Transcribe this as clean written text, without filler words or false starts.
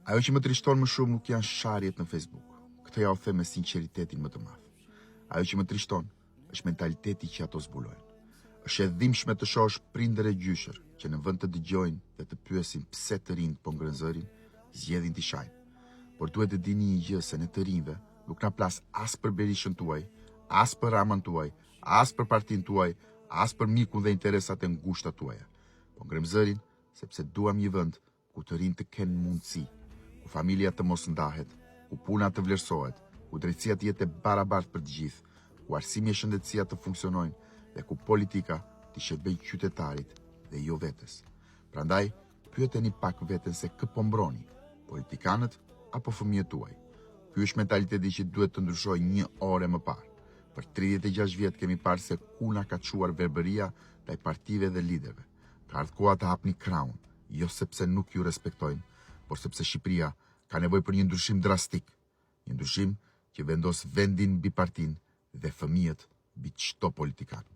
Ajo që më trishton më shumë nuk janë sharjet në Facebook. Këtë ja u them me sinqeritetin më të madh. Ajo që më trishton është mentaliteti që ato zbulojnë. Është e dhimbshme të shohësh prindër e gjyshër që në vend të dëgjojnë dhe të pyesin pse të rinjt po ngrën zërin, zgjedhin të shajnë. Por duhet të dini një gjë, se ne të rinjve nuk na plas as për Berishën tuaj, as për Ramën tuaj, as për partinë tuaj, as për mikun dhe interesat e ngushta tuaja. Po ngrem zërin sepse duam një vend ku të rinjt të kenë mundësi, ku familja të mos ndahet, ku puna të vlerësohet, ku drejtësia të jetë e barabartë për të gjithë, ku arsimi e shëndetësia të funksionojnë dhe ku politika të shërbejë qytetarit dhe jo vetes. Prandaj, pyeteni pak veten se kë po mbroni, politikanët apo fëmijët tuaj. Ky është mentaliteti që duhet të ndryshojë 1 orë më parë. Për 36 vjet kemi parë se ku na ka çuar verbëria ndaj partive dhe liderëve. Ka ardhur koha të hapni krahun, jo sepse nuk ju respektojnë, por sepse Shqipëria ka nevojë për një ndryshim drastik, një ndryshim që vendos vendin mbi partinë dhe fëmijët mbi çdo politikan.